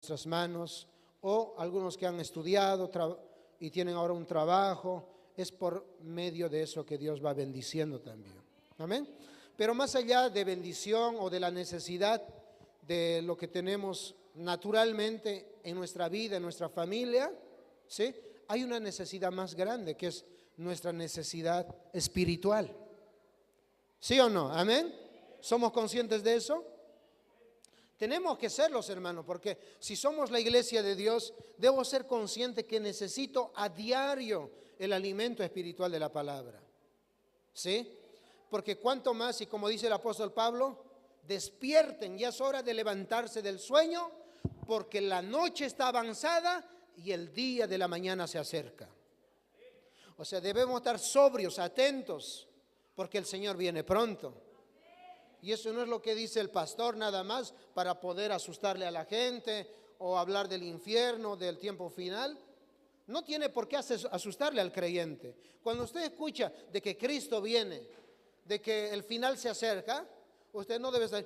nuestras manos, o algunos que han estudiado y tienen ahora un trabajo, es por medio de eso que Dios va bendiciendo también. Amén. Pero más allá de bendición o de la necesidad de lo que tenemos naturalmente en nuestra vida, en nuestra familia, ¿sí? Hay una necesidad más grande, que es nuestra necesidad espiritual. ¿Sí o no? Amén. ¿Somos conscientes de eso? Tenemos que serlos, hermanos, porque si somos la iglesia de Dios, debo ser consciente que necesito a diario el alimento espiritual de la palabra. ¿Sí? Porque cuanto más, y como dice el apóstol Pablo, despierten, ya es hora de levantarse del sueño, porque la noche está avanzada y el día de la mañana se acerca. O sea, debemos estar sobrios, atentos, porque el Señor viene pronto. Y eso no es lo que dice el pastor nada más para poder asustarle a la gente o hablar del infierno, del tiempo final. No tiene por qué asustarle al creyente. Cuando usted escucha de que Cristo viene, de que el final se acerca, usted no debe estar,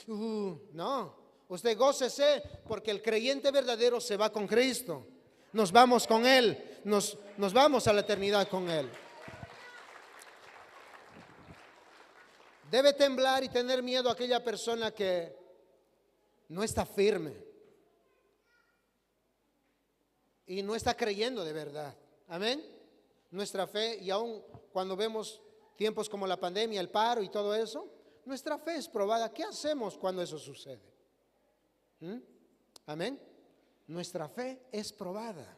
no. Usted gócese porque el creyente verdadero se va con Cristo. Nos vamos con Él, nos vamos a la eternidad con Él. Debe temblar y tener miedo a aquella persona que no está firme y no está creyendo de verdad. Amén. Nuestra fe, y aún cuando vemos tiempos como la pandemia, el paro y todo eso, nuestra fe es probada. ¿Qué hacemos cuando eso sucede? Amén. Nuestra fe es probada.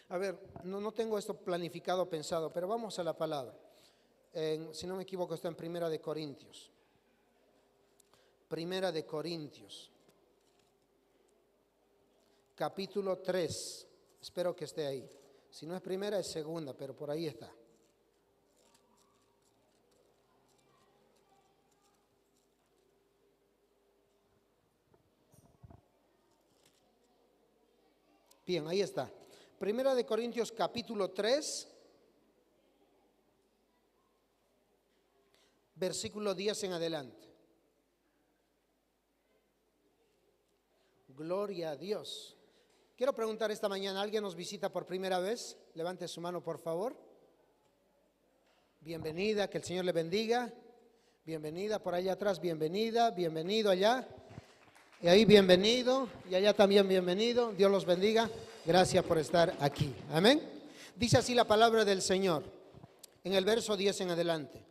A ver, no tengo esto planificado, pensado, pero vamos a la palabra. Si no me equivoco, está en Primera de Corintios. Primera de Corintios, capítulo 3. Espero que esté ahí. Si no es primera, es segunda, pero por ahí está. Bien, ahí está. Primera de Corintios, capítulo 3. Versículo 10 en adelante. Gloria a Dios. Quiero preguntar esta mañana, ¿alguien nos visita por primera vez? Levante su mano, por favor. Bienvenida, que el Señor le bendiga. Bienvenida por allá atrás, bienvenida, bienvenido allá. Y ahí bienvenido, y allá también bienvenido. Dios los bendiga. Gracias por estar aquí. Amén. Dice así la palabra del Señor, en el verso 10 en adelante.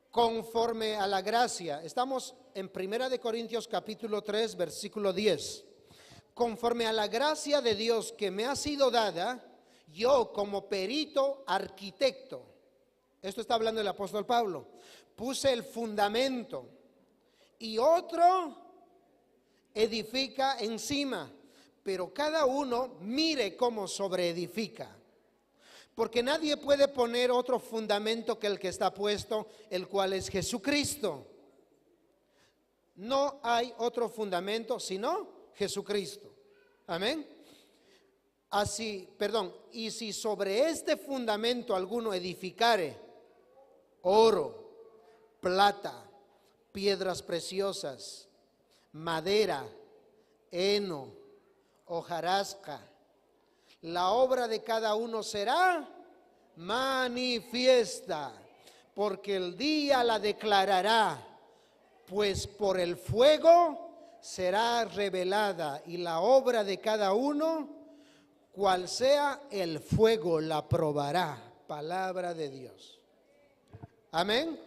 Conforme a la gracia, estamos en Primera de Corintios capítulo 3, versículo 10. Conforme a la gracia de Dios que me ha sido dada, yo como perito arquitecto, esto está hablando el apóstol Pablo, puse el fundamento y otro edifica encima, pero cada uno mire cómo sobreedifica. Porque nadie puede poner otro fundamento que el que está puesto, el cual es Jesucristo. No hay otro fundamento sino Jesucristo. Amén. Y si sobre este fundamento alguno edificare oro, plata, piedras preciosas, madera, heno, hojarasca, la obra de cada uno será manifiesta, porque el día la declarará, pues por el fuego será revelada, y la obra de cada uno, cual sea el fuego, la probará. Palabra de Dios. Amén.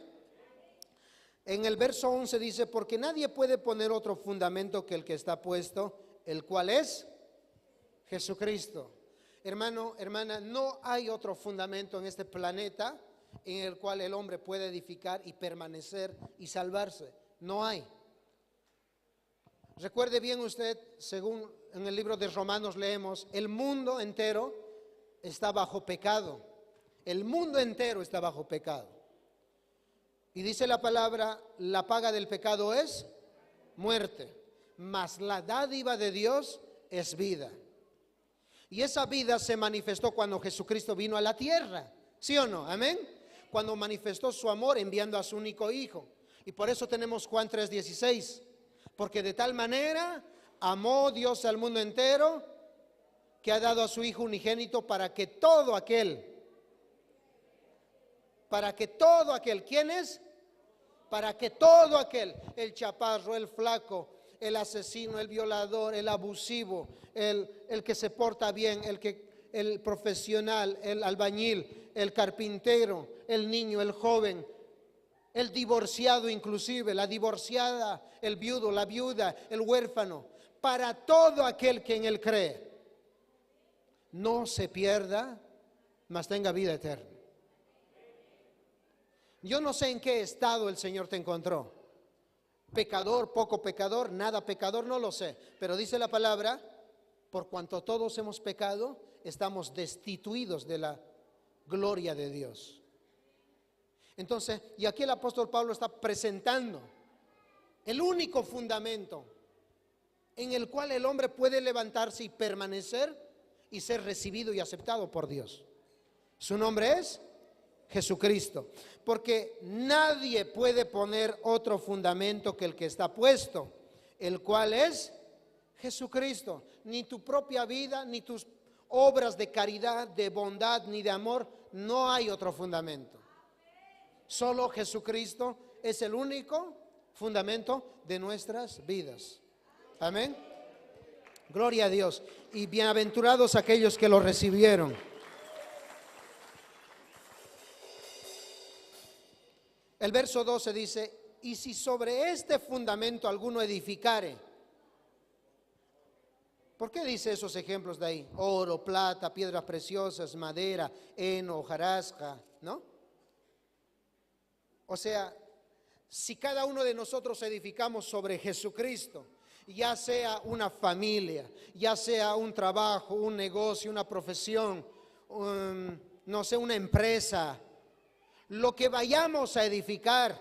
En el verso 11 dice, porque nadie puede poner otro fundamento que el que está puesto, el cual es Jesucristo. Hermano, hermana, no hay otro fundamento en este planeta en el cual el hombre puede edificar y permanecer y salvarse. No hay. Recuerde bien usted, según en el libro de Romanos leemos, el mundo entero está bajo pecado. El mundo entero está bajo pecado. Y dice la palabra, la paga del pecado es muerte, mas la dádiva de Dios es vida. Y esa vida se manifestó cuando Jesucristo vino a la tierra, ¿sí o no? Amén. Cuando manifestó su amor enviando a su único hijo. Y por eso tenemos Juan 3:16. Porque de tal manera amó Dios al mundo entero, que ha dado a su Hijo unigénito para que todo aquel, ¿quién es? Para que todo aquel, el chaparro, el flaco, el asesino, el violador, el abusivo, el que se porta bien, el profesional, el albañil, el carpintero, el niño, el joven, el divorciado inclusive, la divorciada, el viudo, la viuda, el huérfano, para todo aquel que en él cree, no se pierda, mas tenga vida eterna. Yo no sé en qué estado el Señor te encontró. Pecador, poco pecador, nada pecador, no lo sé. Pero dice la palabra, por cuanto todos hemos pecado, estamos destituidos de la gloria de Dios. Entonces, y aquí el apóstol Pablo está presentando el único fundamento en el cual el hombre puede levantarse y permanecer y ser recibido y aceptado por Dios. Su nombre es Jesucristo, porque nadie puede poner otro fundamento que el que está puesto, el cual es Jesucristo. Ni tu propia vida, ni tus obras de caridad, de bondad, ni de amor, no hay otro fundamento. Solo Jesucristo es el único fundamento de nuestras vidas. Amén. Gloria a Dios. Y bienaventurados aquellos que lo recibieron. El verso 12 dice, y si sobre este fundamento alguno edificare. ¿Por qué dice esos ejemplos de ahí? Oro, plata, piedras preciosas, madera, heno, hojarasca, ¿no? O sea, si cada uno de nosotros edificamos sobre Jesucristo, ya sea una familia, ya sea un trabajo, un negocio, una profesión, no sé, una empresa, lo que vayamos a edificar,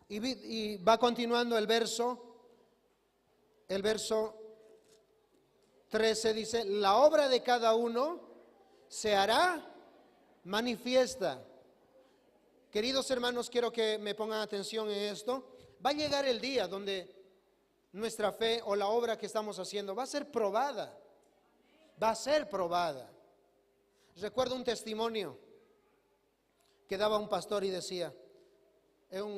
y va continuando el verso 13 dice, la obra de cada uno se hará manifiesta. Queridos hermanos, quiero que me pongan atención en esto. Va a llegar el día donde nuestra fe o la obra que estamos haciendo va a ser probada. Va a ser probada. Recuerdo un testimonio que daba un pastor y decía,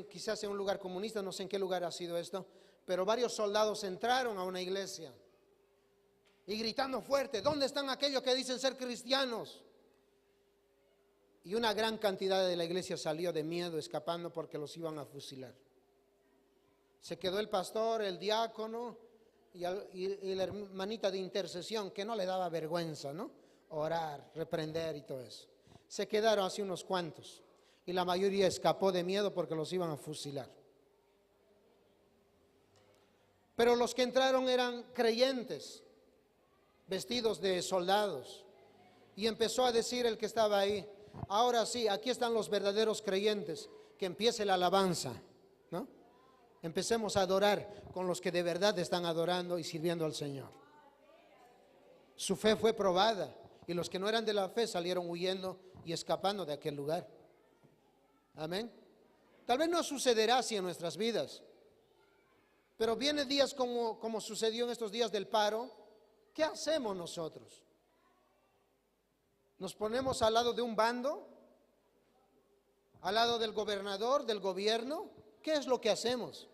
quizás en un lugar comunista, no sé en qué lugar ha sido esto, pero varios soldados entraron a una iglesia y gritando fuerte, ¿dónde están aquellos que dicen ser cristianos? Y una gran cantidad de la iglesia salió de miedo, escapando porque los iban a fusilar. Se quedó el pastor, el diácono y la hermanita de intercesión, que no le daba vergüenza, ¿no? Orar, reprender y todo eso. Se quedaron así unos cuantos y la mayoría escapó de miedo porque los iban a fusilar. Pero los que entraron eran creyentes, vestidos de soldados. Y empezó a decir el que estaba ahí, ahora sí, aquí están los verdaderos creyentes, que empiece la alabanza, ¿no? Empecemos a adorar con los que de verdad están adorando y sirviendo al Señor. Su fe fue probada y los que no eran de la fe salieron huyendo y escapando de aquel lugar. Amén. Tal vez no sucederá así en nuestras vidas, pero vienen días como sucedió en estos días del paro. ¿Qué hacemos nosotros? ¿Nos ponemos al lado de un bando? ¿Al lado del gobernador, del gobierno? ¿Qué es lo que hacemos?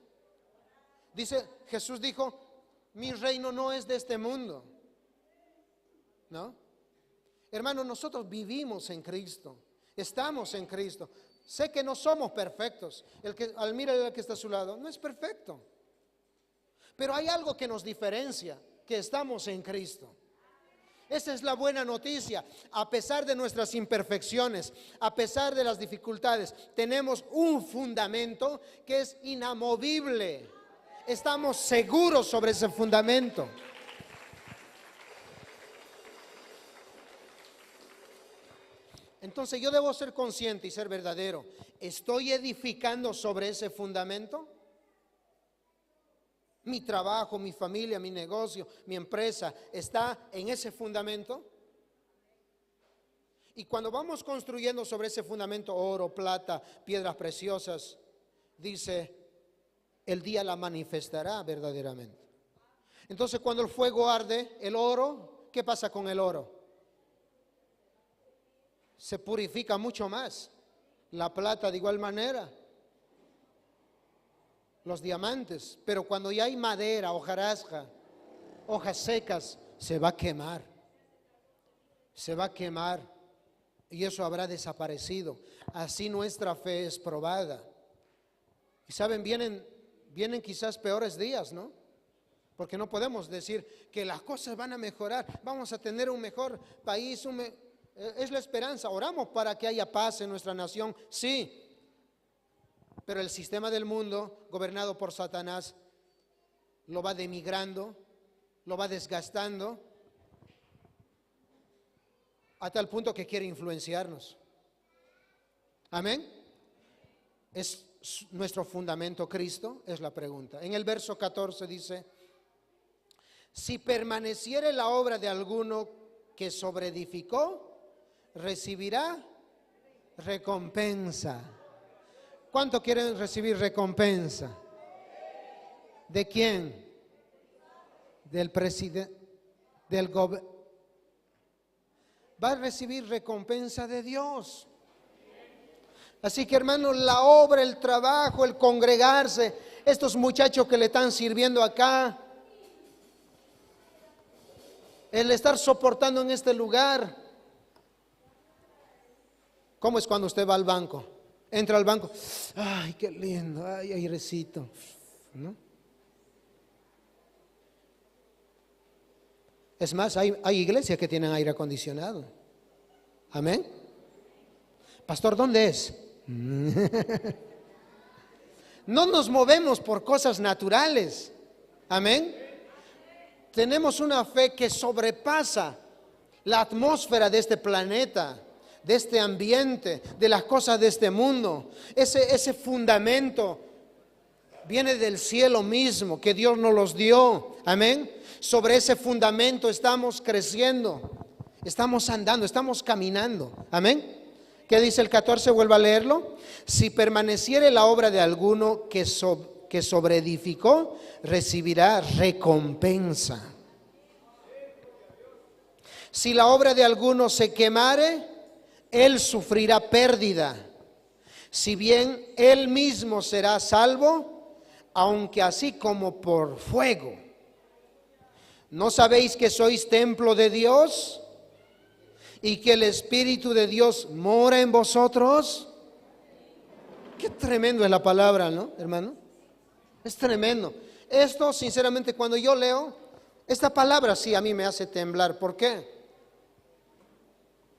Dice, Jesús dijo, mi reino no es de este mundo, ¿no? Hermanos, nosotros vivimos en Cristo, estamos en Cristo. Sé que no somos perfectos. Mira el que está a su lado, no es perfecto. Pero hay algo que nos diferencia, que estamos en Cristo. Esa es la buena noticia. A pesar de nuestras imperfecciones, a pesar de las dificultades, tenemos un fundamento que es inamovible. Estamos seguros sobre ese fundamento. Entonces yo debo ser consciente y ser verdadero. ¿Estoy edificando sobre ese fundamento? Mi trabajo, mi familia, mi negocio, mi empresa, ¿está en ese fundamento? Y cuando vamos construyendo sobre ese fundamento, oro, plata, piedras preciosas, dice, el día la manifestará verdaderamente. Entonces cuando el fuego arde, el oro, ¿qué pasa con el oro? Se purifica mucho más. La plata de igual manera. Los diamantes. Pero cuando ya hay madera, hojarasca, hojas secas, se va a quemar. Se va a quemar. Y eso habrá desaparecido. Así nuestra fe es probada. Y saben, vienen quizás peores días, ¿no? Porque no podemos decir que las cosas van a mejorar, vamos a tener un mejor país, es la esperanza. Oramos para que haya paz en nuestra nación, sí. Pero el sistema del mundo, gobernado por Satanás, lo va denigrando, lo va desgastando, a tal punto que quiere influenciarnos. Amén. ¿Es nuestro fundamento Cristo? Es la pregunta. En el verso 14 dice: si permaneciere la obra de alguno que sobreedificó, recibirá recompensa. ¿Cuánto quieren recibir recompensa? ¿De quién? Del presidente, del gobierno. Va a recibir recompensa de Dios. Así que, hermanos, la obra, el trabajo, el congregarse, estos muchachos que le están sirviendo acá, el estar soportando en este lugar. ¿Cómo es cuando usted va al banco? Entra al banco, ay, qué lindo, ay, airecito, ¿no? Es más, hay iglesias que tienen aire acondicionado. Amén. Pastor, ¿dónde es? No nos movemos por cosas naturales. Amén. Tenemos una fe que sobrepasa la atmósfera de este planeta, de este ambiente, de las cosas de este mundo. Ese fundamento viene del cielo mismo, que Dios nos los dio. Amén. Sobre ese fundamento estamos creciendo, estamos andando, estamos caminando. Amén. ¿Qué dice el 14? Vuelvo a leerlo. Si permaneciere la obra de alguno que sobreedificó, recibirá recompensa. Si la obra de alguno se quemare, él sufrirá pérdida. Si bien él mismo será salvo, aunque así como por fuego. ¿No sabéis que sois templo de Dios y que el Espíritu de Dios mora en vosotros? Qué tremendo es la palabra, ¿no, hermano? Es tremendo. Esto, sinceramente, cuando yo leo esta palabra, sí a mí me hace temblar. ¿Por qué?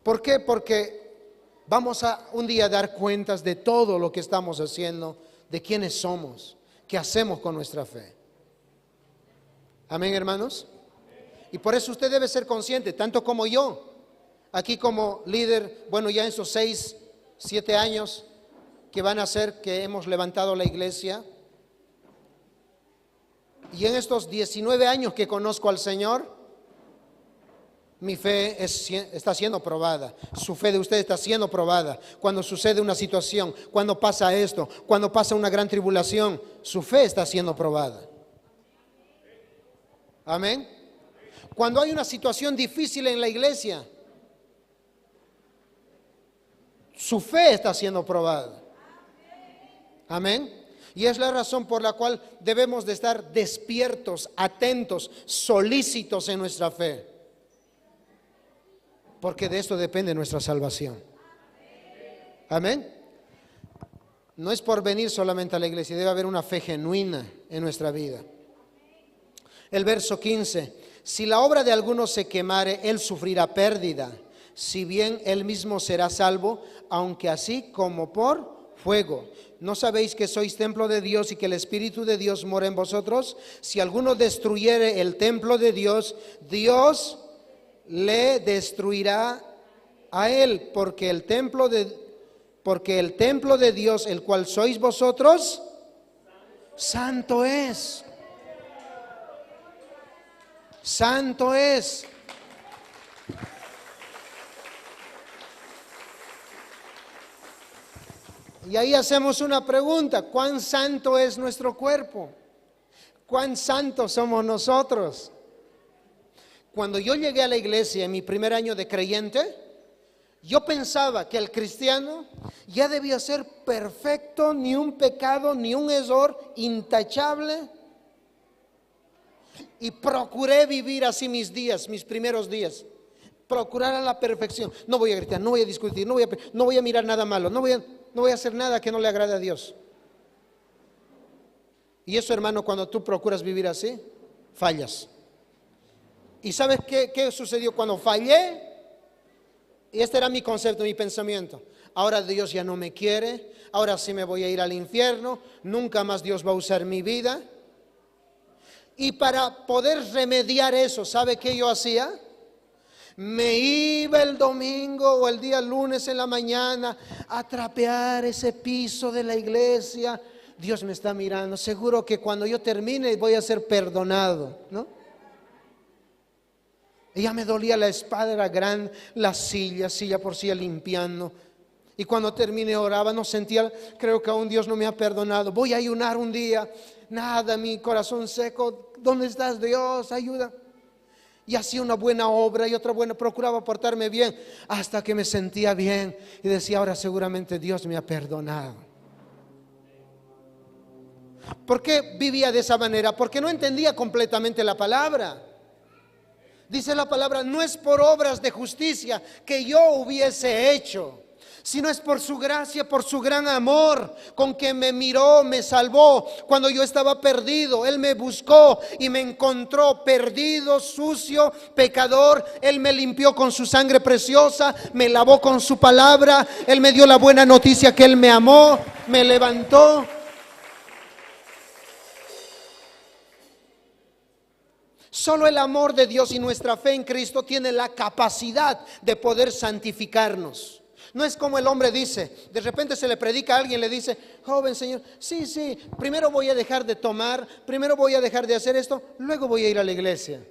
¿Por qué? Porque vamos a un día dar cuentas de todo lo que estamos haciendo, de quiénes somos, qué hacemos con nuestra fe. Amén, hermanos. Y por eso usted debe ser consciente, tanto como yo, aquí como líder, bueno, ya en esos 6, 7 años que van a ser que hemos levantado la iglesia, y en estos 19 años que conozco al Señor, mi fe está siendo probada. Su fe de usted está siendo probada. Cuando sucede una situación, cuando pasa esto, cuando pasa una gran tribulación, su fe está siendo probada. Amén. Cuando hay una situación difícil en la iglesia, su fe está siendo probada. Amén. Y es la razón por la cual debemos de estar despiertos, atentos, solícitos en nuestra fe. Porque de esto depende nuestra salvación. Amén. No es por venir solamente a la iglesia, debe haber una fe genuina en nuestra vida. El verso 15. Si la obra de alguno se quemare, él sufrirá pérdida, si bien él mismo será salvo, aunque así como por fuego. ¿No sabéis que sois templo de Dios y que el Espíritu de Dios mora en vosotros? Si alguno destruyere el templo de Dios, Dios le destruirá a él, porque el templo de Dios, el cual sois vosotros, santo es. Santo es. Y ahí hacemos una pregunta: ¿cuán santo es nuestro cuerpo? ¿Cuán santos somos nosotros? Cuando yo llegué a la iglesia en mi primer año de creyente, yo pensaba que el cristiano ya debía ser perfecto, ni un pecado, ni un error, intachable. Y procuré vivir así mis días, mis primeros días. Procurar a la perfección. No voy a gritar, no voy a discutir, no voy a mirar nada malo, no voy a hacer nada que no le agrade a Dios. Y eso, hermano, cuando tú procuras vivir así, fallas. ¿Y sabes qué sucedió cuando fallé? Y este era mi concepto, mi pensamiento. Ahora Dios ya no me quiere, ahora sí me voy a ir al infierno, nunca más Dios va a usar mi vida. Y para poder remediar eso, ¿sabe qué yo hacía? Me iba el domingo o el día lunes en la mañana a trapear ese piso de la iglesia. Dios me está mirando, seguro que cuando yo termine voy a ser perdonado, ¿no? Y ya me dolía la espalda, era grande, la silla por silla limpiando. Y cuando terminé oraba, no sentía, creo que aún Dios no me ha perdonado. Voy a ayunar un día, nada, mi corazón seco. ¿Dónde estás, Dios? Ayuda. Y hacía una buena obra y otra buena, procuraba portarme bien, hasta que me sentía bien y decía, ahora seguramente Dios me ha perdonado. ¿Por qué vivía de esa manera? Porque no entendía completamente la palabra. Dice la palabra, no es por obras de justicia que yo hubiese hecho, sino es por su gracia, por su gran amor con que me miró, me salvó. Cuando yo estaba perdido, Él me buscó y me encontró perdido, sucio, pecador. Él me limpió con su sangre preciosa, me lavó con su palabra. Él me dio la buena noticia que Él me amó, me levantó. Solo el amor de Dios y nuestra fe en Cristo tiene la capacidad de poder santificarnos. No es como el hombre dice, de repente se le predica a alguien, le dice, joven señor, sí, primero voy a dejar de tomar, primero voy a dejar de hacer esto, luego voy a ir a la iglesia.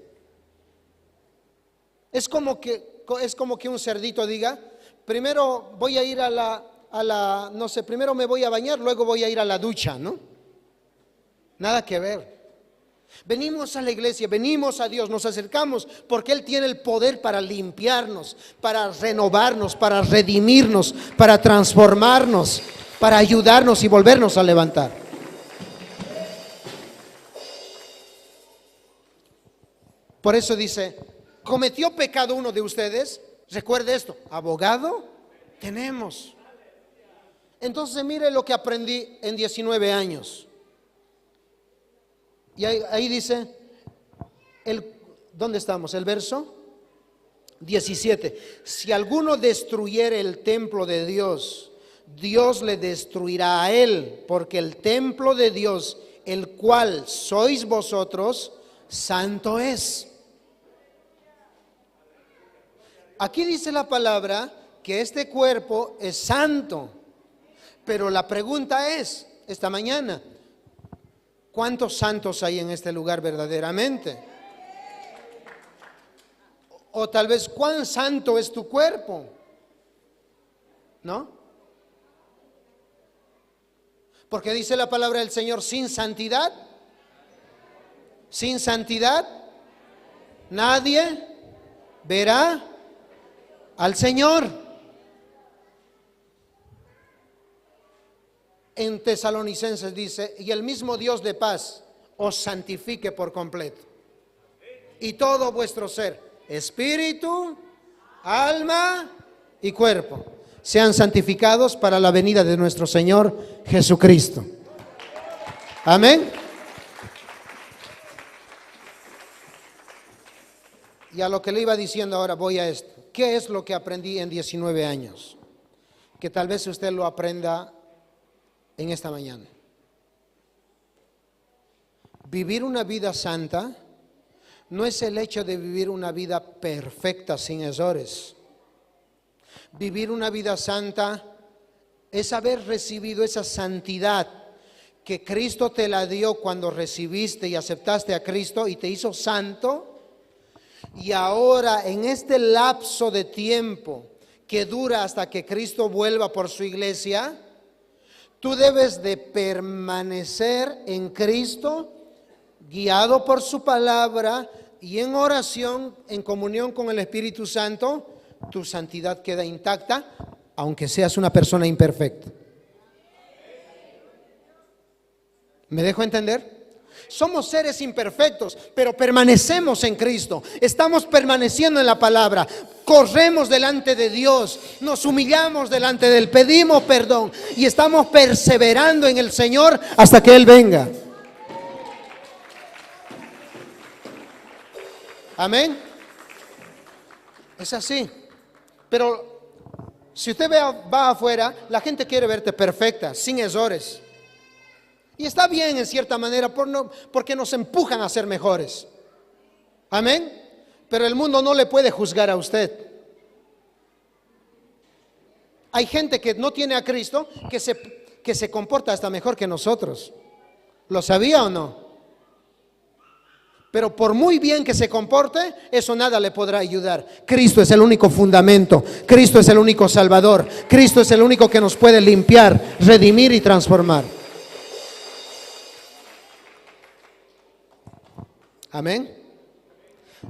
Es como que un cerdito diga, primero voy a ir no sé, primero me voy a bañar, luego voy a ir a la ducha, ¿no? Nada que ver. Venimos a la iglesia, venimos a Dios, nos acercamos porque Él tiene el poder para limpiarnos, para renovarnos, para redimirnos, para transformarnos, para ayudarnos y volvernos a levantar. Por eso dice, ¿cometió pecado uno de ustedes? Recuerde esto, abogado tenemos. Entonces mire lo que aprendí en 19 años. Y ahí dice, ¿dónde estamos? El verso 17. Si alguno destruyere el templo de Dios, Dios le destruirá a él, porque el templo de Dios, el cual sois vosotros, santo es. Aquí dice la palabra que este cuerpo es santo, pero la pregunta es, esta mañana, ¿cuántos santos hay en este lugar verdaderamente? O tal vez, ¿cuán santo es tu cuerpo? ¿No? Porque dice la palabra del Señor, sin santidad nadie verá al Señor. En Tesalonicenses dice, y el mismo Dios de paz os santifique por completo, y todo vuestro ser, espíritu, alma y cuerpo, sean santificados para la venida de nuestro Señor Jesucristo. Amén. Y a lo que le iba diciendo ahora voy a esto. ¿Qué es lo que aprendí en 19 años? Que tal vez usted lo aprenda en esta mañana. Vivir una vida santa no es el hecho de vivir una vida perfecta sin errores. Vivir una vida santa es haber recibido esa santidad que Cristo te la dio cuando recibiste y aceptaste a Cristo y te hizo santo. Y ahora en este lapso de tiempo que dura hasta que Cristo vuelva por su iglesia, tú debes de permanecer en Cristo guiado por su palabra y en oración, en comunión con el Espíritu Santo, tu santidad queda intacta, aunque seas una persona imperfecta. ¿Me dejo entender? Somos seres imperfectos, pero permanecemos en Cristo. Estamos permaneciendo en la palabra. Corremos delante de Dios, nos humillamos delante de Él, pedimos perdón y estamos perseverando en el Señor hasta que Él venga. Amén. Es así. Pero si usted va afuera, la gente quiere verte perfecta, sin errores. Y está bien en cierta manera porque nos empujan a ser mejores. Amén. Pero el mundo no le puede juzgar a usted. Hay gente que no tiene a Cristo que se comporta hasta mejor que nosotros. ¿Lo sabía o no? Pero por muy bien que se comporte, eso nada le podrá ayudar. Cristo es el único fundamento. Cristo es el único Salvador. Cristo es el único que nos puede limpiar, redimir y transformar. Amén.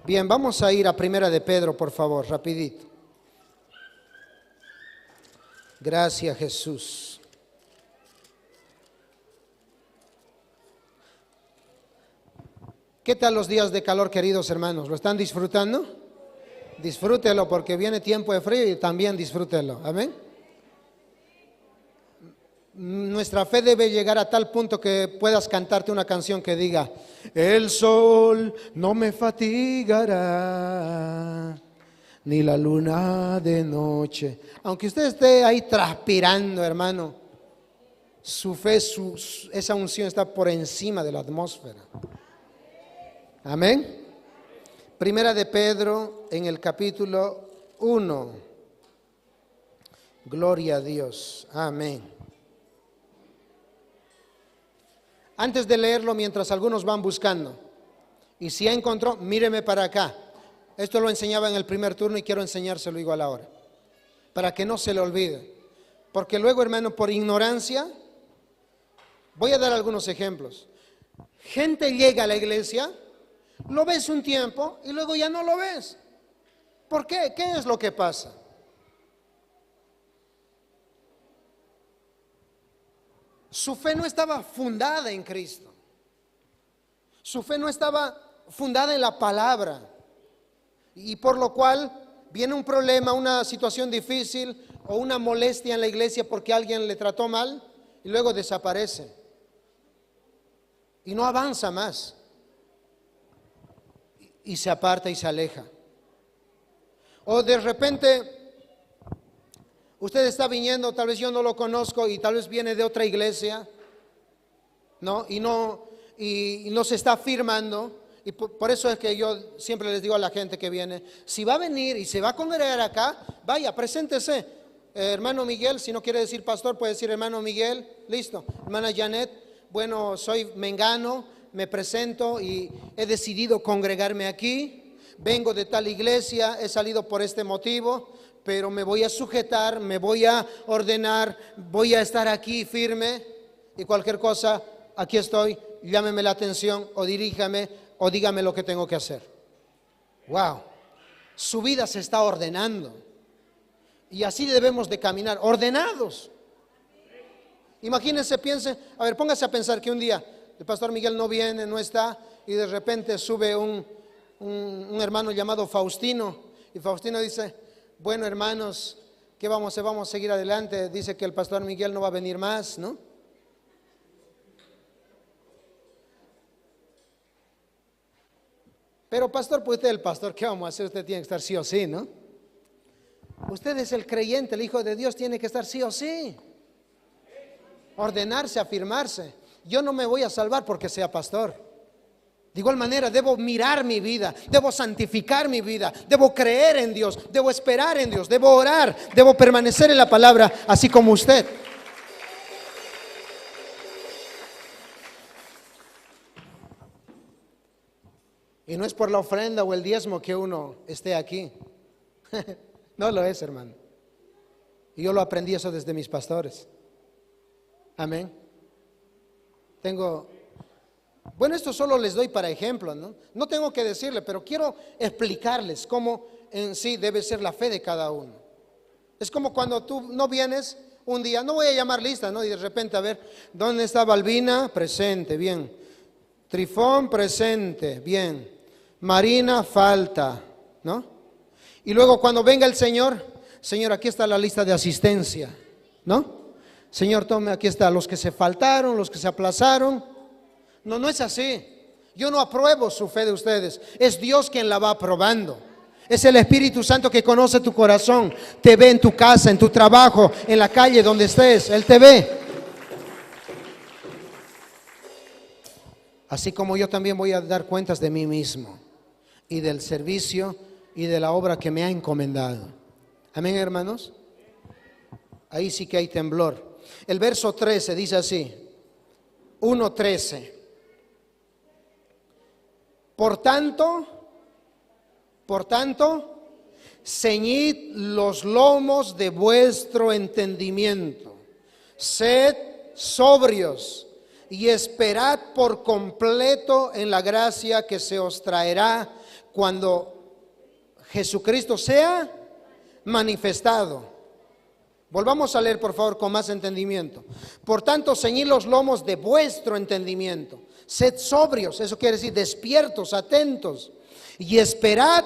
Bien, vamos a ir a Primera de Pedro, por favor, rapidito. Gracias, Jesús. ¿Qué tal los días de calor, queridos hermanos? ¿Lo están disfrutando? Disfrútelo porque viene tiempo de frío y también disfrútelo. Amén. Nuestra fe debe llegar a tal punto que puedas cantarte una canción que diga: el sol no me fatigará, ni la luna de noche. Aunque usted esté ahí transpirando, hermano, su fe, esa unción está por encima de la atmósfera. Amén. Primera de Pedro en el capítulo 1. Gloria a Dios. Amén. Antes de leerlo, mientras algunos van buscando, y si ya encontró, míreme para acá. Esto lo enseñaba en el primer turno y quiero enseñárselo igual ahora, para que no se le olvide. Porque luego, hermano, por ignorancia, voy a dar algunos ejemplos. Gente llega a la iglesia, lo ves un tiempo y luego ya no lo ves. ¿Por qué? ¿Qué es lo que pasa? Su fe no estaba fundada en Cristo. Su fe no estaba fundada en la palabra. Y por lo cual viene un problema, una situación difícil o una molestia en la iglesia porque alguien le trató mal y luego desaparece. Y no avanza más. Y se aparta y se aleja. O de repente usted está viniendo, tal vez yo no lo conozco y tal vez viene de otra iglesia, ¿no? Y no se está firmando. Y por eso es que yo siempre les digo a la gente que viene, si va a venir y se va a congregar acá, vaya, preséntese. Hermano Miguel, si no quiere decir pastor, puede decir hermano Miguel, listo. Hermana Janet, bueno, soy mengano, me presento y he decidido congregarme aquí. Vengo de tal iglesia, he salido por este motivo, pero me voy a sujetar, me voy a ordenar, voy a estar aquí firme y cualquier cosa, aquí estoy, llámeme la atención o diríjame o dígame lo que tengo que hacer. Wow, su vida se está ordenando y así debemos de caminar, ordenados. Imagínense, piensen, a ver, póngase a pensar que un día el pastor Miguel no viene, no está y de repente sube un hermano llamado Faustino y Faustino dice: bueno, hermanos, ¿qué vamos a hacer? Vamos a seguir adelante. Dice que el pastor Miguel no va a venir más, ¿no? Pero pastor, pues usted es el pastor, ¿qué vamos a hacer? Usted tiene que estar sí o sí, ¿no? Usted es el creyente, el Hijo de Dios, tiene que estar sí o sí. Ordenarse, afirmarse. Yo no me voy a salvar porque sea pastor. De igual manera, debo mirar mi vida, debo santificar mi vida, debo creer en Dios, debo esperar en Dios, debo orar, debo permanecer en la palabra, así como usted. Y no es por la ofrenda o el diezmo que uno esté aquí. No lo es, hermano. Y yo lo aprendí eso desde mis pastores. Amén. Bueno, esto solo les doy para ejemplo, ¿no? No tengo que decirle, pero quiero explicarles cómo en sí debe ser la fe de cada uno. Es como cuando tú no vienes un día, no voy a llamar lista, ¿no? Y de repente, a ver, ¿dónde está Balbina? Presente, bien. Trifón, presente, bien. Marina, falta, ¿no? Y luego cuando venga el Señor, Señor, aquí está la lista de asistencia, ¿no? Señor, tome, aquí está los que se faltaron, los que se aplazaron. No, no es así. Yo no apruebo su fe de ustedes. Es Dios quien la va aprobando. Es el Espíritu Santo que conoce tu corazón. Te ve en tu casa, en tu trabajo, en la calle, donde estés. Él te ve. Así como yo también voy a dar cuentas de mí mismo y del servicio y de la obra que me ha encomendado. Amén, hermanos. Ahí sí que hay temblor. El verso 13 dice así. 1:13. Por tanto, ceñid los lomos de vuestro entendimiento, sed sobrios y esperad por completo en la gracia que se os traerá cuando Jesucristo sea manifestado. Volvamos a leer, por favor, con más entendimiento. Por tanto, ceñid los lomos de vuestro entendimiento. Sed sobrios, eso quiere decir despiertos, atentos. Y esperad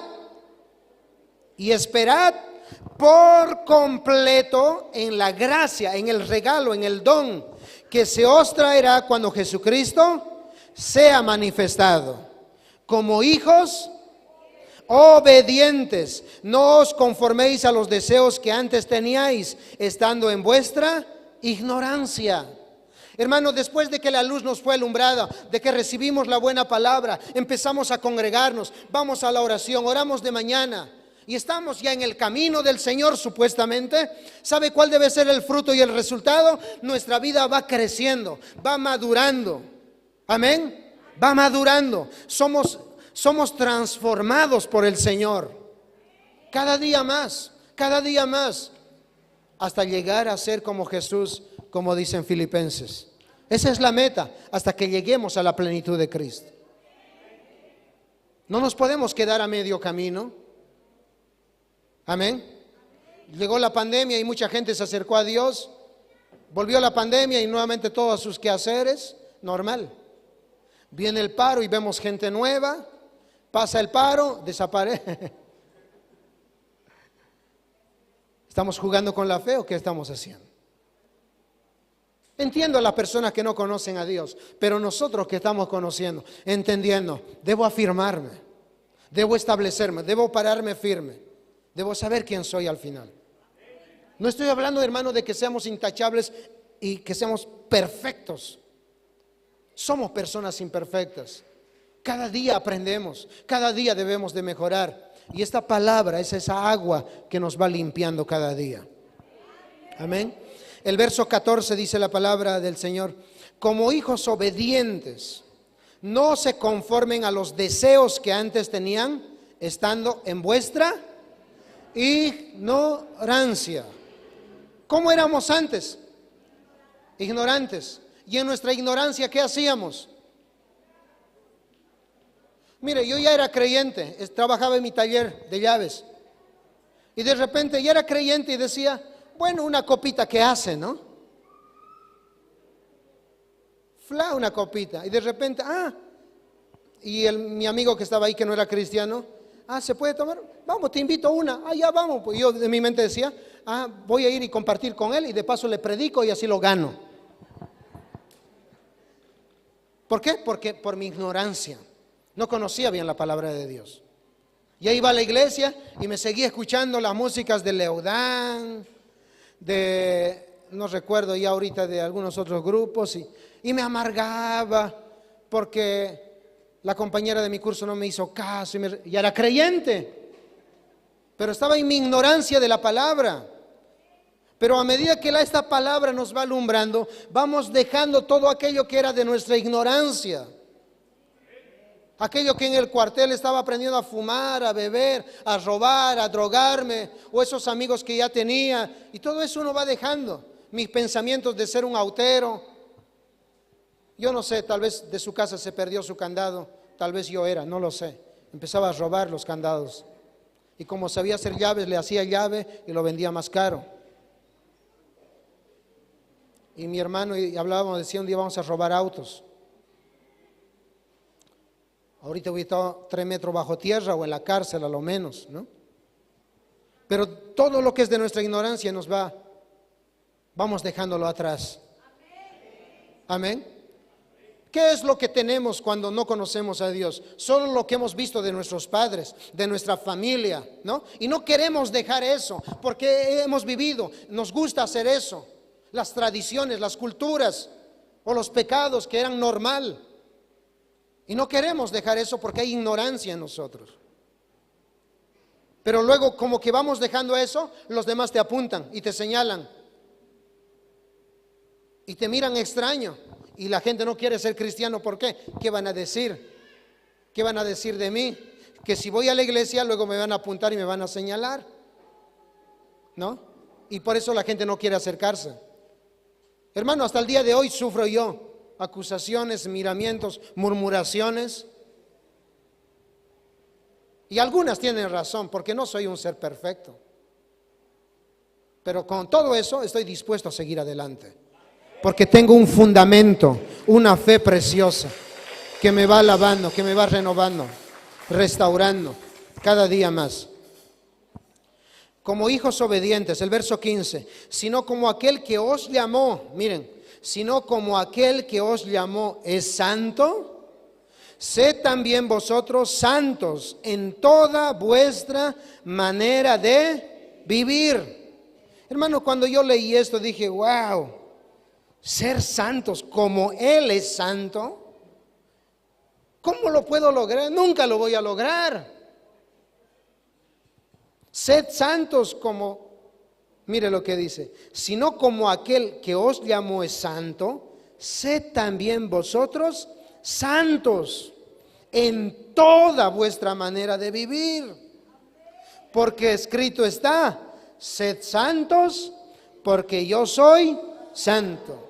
por completo en la gracia, en el regalo, en el don que se os traerá cuando Jesucristo sea manifestado. Como hijos obedientes, no os conforméis a los deseos que antes teníais, estando en vuestra ignorancia. Hermanos, después de que la luz nos fue alumbrada, de que recibimos la buena palabra, empezamos a congregarnos, vamos a la oración, oramos de mañana y estamos ya en el camino del Señor supuestamente. ¿Sabe cuál debe ser el fruto y el resultado? Nuestra vida va creciendo, va madurando. Amén. Va madurando. Somos transformados por el Señor. Cada día más, hasta llegar a ser como Jesús, como dicen Filipenses. Esa es la meta, hasta que lleguemos a la plenitud de Cristo. No nos podemos quedar a medio camino. Amén. Llegó la pandemia y mucha gente se acercó a Dios. Volvió la pandemia y nuevamente todos sus quehaceres, normal. Viene el paro y vemos gente nueva. Pasa el paro, desaparece. ¿Estamos jugando con la fe o qué estamos haciendo? Entiendo a las personas que no conocen a Dios, pero nosotros que estamos conociendo, entendiendo, debo afirmarme, debo establecerme, debo pararme firme, debo saber quién soy al final. No estoy hablando, hermano, de que seamos intachables y que seamos perfectos. Somos personas imperfectas. Cada día aprendemos, cada día debemos de mejorar. Y esta palabra es esa agua que nos va limpiando cada día. Amén. El verso 14 dice la palabra del Señor: como hijos obedientes, no se conformen a los deseos que antes tenían, estando en vuestra ignorancia. ¿Cómo éramos antes? Ignorantes. Y en nuestra ignorancia, ¿qué hacíamos? Mire, yo ya era creyente, trabajaba en mi taller de llaves. Y de repente ya era creyente y decía, bueno, una copita que hace, ¿no? Una copita. Y de repente, y mi amigo que estaba ahí que no era cristiano, ¿se puede tomar? Vamos, te invito a una. Ya vamos. Pues yo en mi mente decía, voy a ir y compartir con él y de paso le predico y así lo gano. ¿Por qué? Porque por mi ignorancia. No conocía bien la palabra de Dios. Ya iba a la iglesia y me seguía escuchando las músicas de Leodán, no recuerdo ya ahorita de algunos otros grupos, y me amargaba porque la compañera de mi curso no me hizo caso y ya era creyente, pero estaba en mi ignorancia de la palabra. Pero a medida que esta palabra nos va alumbrando, vamos dejando todo aquello que era de nuestra ignorancia. Aquello que en el cuartel estaba aprendiendo a fumar, a beber, a robar, a drogarme, o esos amigos que ya tenía, y todo eso uno va dejando. Mis pensamientos de ser un autero, Yo no sé, tal vez de su casa se perdió su candado, tal vez yo era, no lo sé. Empezaba a robar los candados. Y como sabía hacer llaves, le hacía llave y lo vendía más caro. Y mi hermano y hablábamos, decía un día vamos a robar autos. Ahorita hubiera estado 3 metros bajo tierra o en la cárcel a lo menos, ¿no? Pero todo lo que es de nuestra ignorancia vamos dejándolo atrás. Amén. ¿Qué es lo que tenemos cuando no conocemos a Dios? Solo lo que hemos visto de nuestros padres, de nuestra familia, ¿no? Y no queremos dejar eso porque hemos vivido, nos gusta hacer eso. Las tradiciones, las culturas o los pecados que eran normal. Y no queremos dejar eso porque hay ignorancia en nosotros. Pero luego como que vamos dejando eso, los demás te apuntan y te señalan. Y te miran extraño. Y la gente no quiere ser cristiano. ¿Por qué? ¿Qué van a decir? ¿Qué van a decir de mí? Que si voy a la iglesia luego me van a apuntar y me van a señalar, ¿no? Y por eso la gente no quiere acercarse. Hermano, hasta el día de hoy sufro yo acusaciones, miramientos, murmuraciones. Y algunas tienen razón, porque no soy un ser perfecto. Pero con todo eso estoy dispuesto a seguir adelante. Porque tengo un fundamento, una fe preciosa, que me va lavando, que me va renovando, restaurando cada día más. Como hijos obedientes, el verso 15, sino como aquel que os llamó, miren, sino como aquel que os llamó es santo, sed también vosotros santos en toda vuestra manera de vivir. Hermano, cuando yo leí esto dije, wow, ser santos como Él es santo, ¿cómo lo puedo lograr? Nunca lo voy a lograr. Sed santos como, mire lo que dice, sino como aquel que os llamó es santo, sed también vosotros santos en toda vuestra manera de vivir. Porque escrito está, sed santos porque yo soy santo.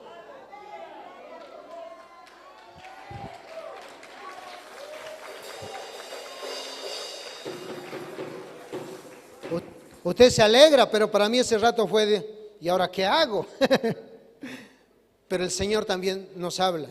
Usted se alegra, pero para mí ese rato fue de, ¿y ahora qué hago? Pero el Señor también nos habla.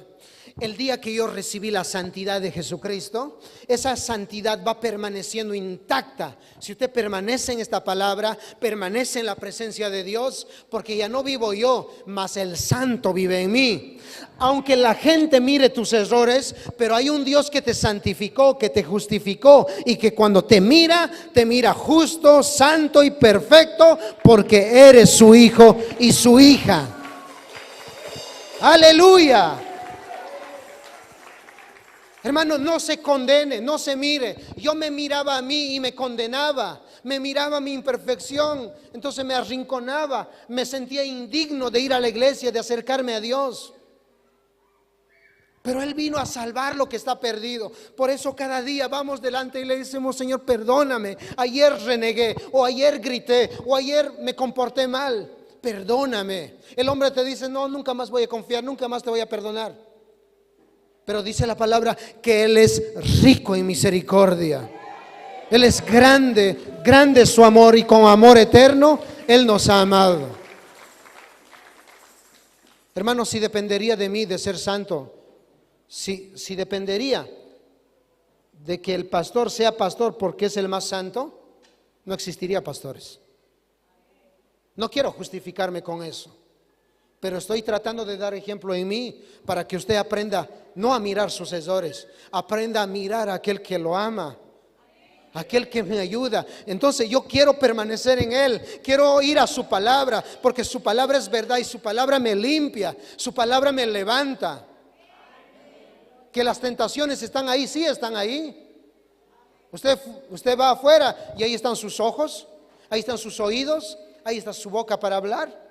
El día que yo recibí la santidad de Jesucristo, esa santidad va permaneciendo intacta. Si usted permanece en esta palabra, permanece en la presencia de Dios, porque ya no vivo yo, mas el Santo vive en mí. Aunque la gente mire tus errores, pero hay un Dios que te santificó, que te justificó y que cuando te mira justo, santo y perfecto, porque eres su hijo y su hija. Aleluya. Hermano, no se condene, no se mire. Yo me miraba a mí y me condenaba. Me miraba a mi imperfección, entonces me arrinconaba. Me sentía indigno de ir a la iglesia, de acercarme a Dios. Pero Él vino a salvar lo que está perdido. Por eso cada día vamos delante y le decimos, Señor, perdóname. Ayer renegué, o ayer grité, o ayer me comporté mal. Perdóname. El hombre te dice, no, nunca más voy a confiar, nunca más te voy a perdonar. Pero dice la palabra que Él es rico en misericordia. Él es grande, grande es su amor y con amor eterno Él nos ha amado. Hermanos, si dependería de mí de ser santo, si dependería de que el pastor sea pastor porque es el más santo, no existiría pastores. No quiero justificarme con eso. Pero estoy tratando de dar ejemplo en mí para que usted aprenda no a mirar sus errores, aprenda a mirar a aquel que lo ama, aquel que me ayuda. Entonces yo quiero permanecer en Él, quiero ir a su palabra, porque su palabra es verdad y su palabra me limpia, su palabra me levanta. Que las tentaciones están ahí, sí están ahí. Usted va afuera y ahí están sus ojos, ahí están sus oídos, ahí está su boca para hablar.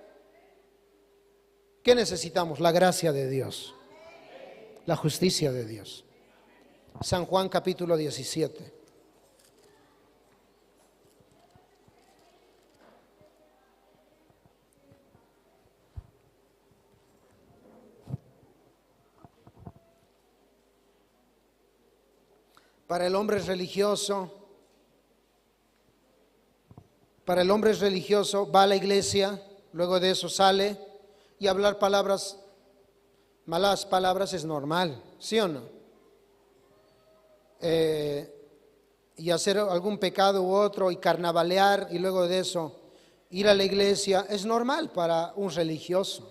¿Qué necesitamos? La gracia de Dios, la justicia de Dios. San Juan capítulo 17. Para el hombre religioso, va a la iglesia, luego de eso sale y hablar malas palabras es normal, ¿sí o no? Y hacer algún pecado u otro y carnavalear y luego de eso ir a la iglesia es normal para un religioso.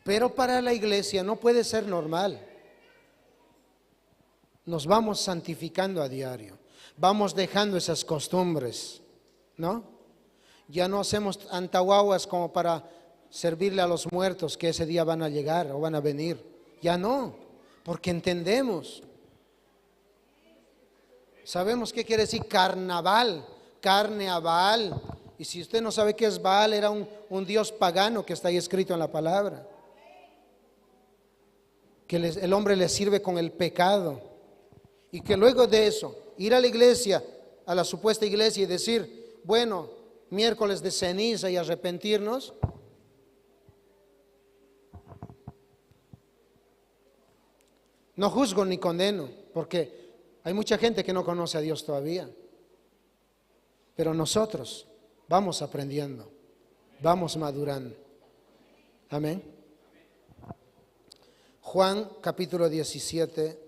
Pero para la iglesia no puede ser normal. Nos vamos santificando a diario, vamos dejando esas costumbres, ¿no? Ya no hacemos antahuahuas como para servirle a los muertos que ese día van a llegar o van a venir. Ya no, porque entendemos. Sabemos qué quiere decir carnaval, carne a Baal. Y si usted no sabe qué es Baal, era un dios pagano que está ahí escrito en la palabra. Que el hombre le sirve con el pecado. Y que luego de eso, ir a la iglesia, a la supuesta iglesia y decir, bueno, miércoles de ceniza y arrepentirnos. No juzgo ni condeno, porque hay mucha gente que no conoce a Dios todavía. Pero nosotros vamos aprendiendo, vamos madurando. Amén. Juan capítulo 17.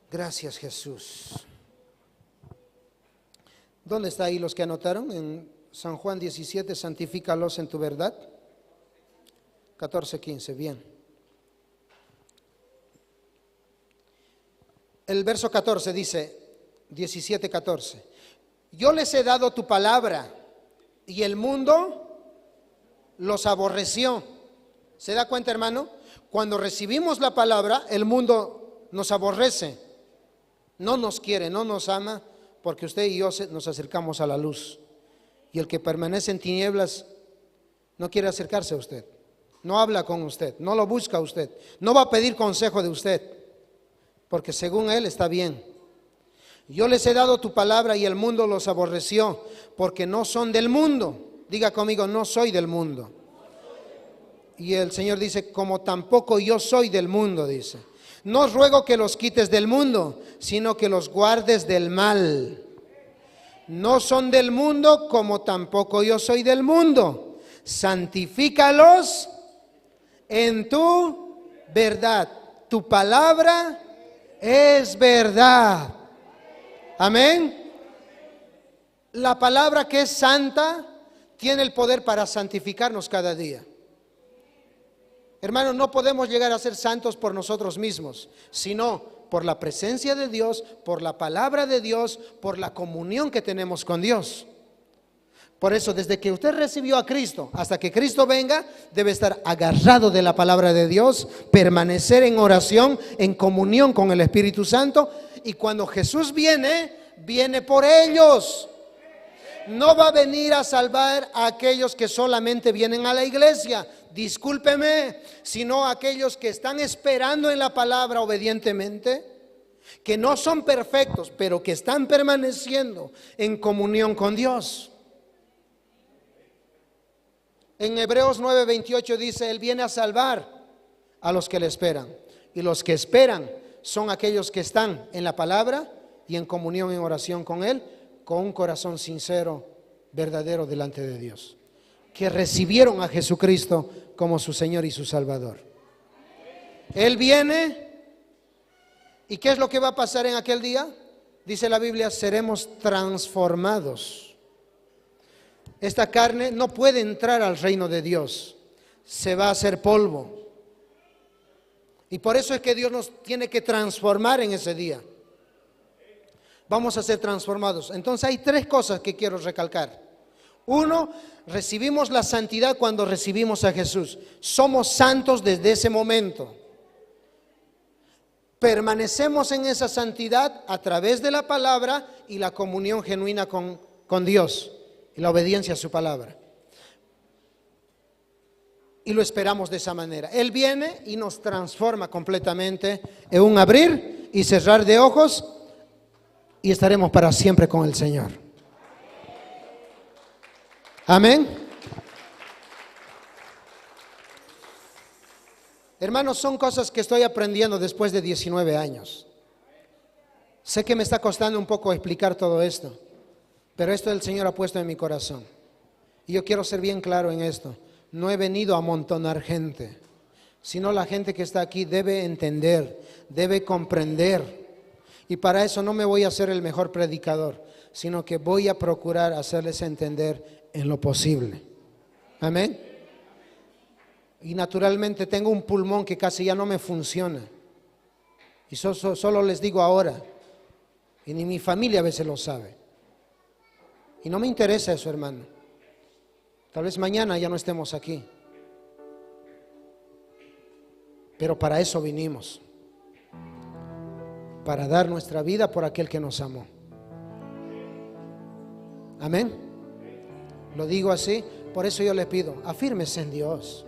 Gracias, Jesús. ¿Dónde está ahí los que anotaron? En San Juan 17, santifícalos en tu verdad. 14:15, bien. El verso 14 dice, 17:14. Yo les he dado tu palabra y el mundo los aborreció. ¿Se da cuenta, hermano? Cuando recibimos la palabra, el mundo nos aborrece. No nos quiere, no nos ama, porque usted y yo nos acercamos a la luz. Y el que permanece en tinieblas no quiere acercarse a usted, no habla con usted, no lo busca a usted, no va a pedir consejo de usted, porque según él está bien. Yo les he dado tu palabra y el mundo los aborreció, porque no son del mundo. Diga conmigo, no soy del mundo. Y el Señor dice, como tampoco yo soy del mundo, dice. No os ruego que los quites del mundo, sino que los guardes del mal. No son del mundo, como tampoco yo soy del mundo. Santifícalos en tu verdad. Tu palabra es verdad. Amén. La palabra que es santa tiene el poder para santificarnos cada día. Hermanos, no podemos llegar a ser santos por nosotros mismos, sino por la presencia de Dios, por la palabra de Dios, por la comunión que tenemos con Dios. Por eso, desde que usted recibió a Cristo hasta que Cristo venga, debe estar agarrado de la palabra de Dios, permanecer en oración, en comunión con el Espíritu Santo. Y cuando Jesús viene, viene por ellos. No va a venir a salvar a aquellos que solamente vienen a la iglesia, discúlpeme, sino a aquellos que están esperando en la palabra obedientemente, que no son perfectos, pero que están permaneciendo en comunión con Dios. En Hebreos 9:28 dice, Él viene a salvar a los que le esperan. Y los que esperan son aquellos que están en la palabra y en comunión, en oración con Él, con un corazón sincero, verdadero delante de Dios, que recibieron a Jesucristo como su Señor y su Salvador. Él viene, ¿y qué es lo que va a pasar en aquel día? Dice la Biblia, seremos transformados. Esta carne no puede entrar al reino de Dios, se va a hacer polvo. Y por eso es que Dios nos tiene que transformar en ese día. Vamos a ser transformados. Entonces hay tres cosas que quiero recalcar. Uno, recibimos la santidad cuando recibimos a Jesús. Somos santos desde ese momento. Permanecemos en esa santidad a través de la palabra y la comunión genuina con Dios y la obediencia a su palabra. Y lo esperamos de esa manera. Él viene y nos transforma completamente en un abrir y cerrar de ojos. y estaremos para siempre con el Señor. Amén. Hermanos, son cosas que estoy aprendiendo después de 19 años. Sé que me está costando un poco explicar todo esto, pero esto el Señor ha puesto en mi corazón. Y yo quiero ser bien claro en esto. No he venido a amontonar gente, sino la gente que está aquí debe entender, debe comprender. Y para eso no me voy a ser el mejor predicador, sino que voy a procurar hacerles entender en lo posible. Amén. Y naturalmente tengo un pulmón que casi ya no me funciona. Y solo les digo ahora. Y ni mi familia a veces lo sabe. Y no me interesa eso, hermano. Tal vez mañana ya no estemos aquí. Pero para eso vinimos. Para dar nuestra vida por aquel que nos amó. Amén. Lo digo así. Por eso yo le pido, afírmese en Dios.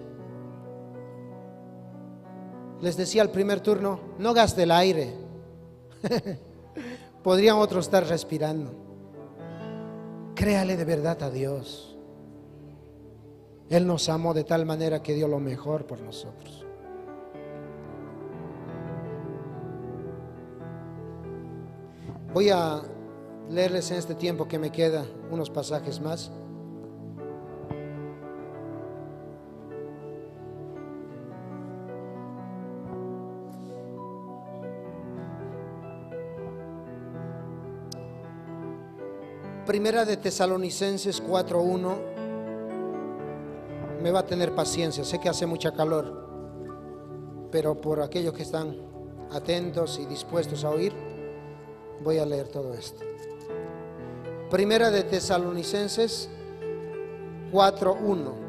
Les decía al primer turno, no gaste el aire. Podrían otros estar respirando. Créale de verdad a Dios. Él nos amó de tal manera que dio lo mejor por nosotros. Voy a leerles en este tiempo que me queda unos pasajes más. Primera de Tesalonicenses 4:1. Me va a tener paciencia, sé que hace mucha calor, pero por aquellos que están atentos y dispuestos a oír, voy a leer todo esto. Primera de Tesalonicenses 4:1.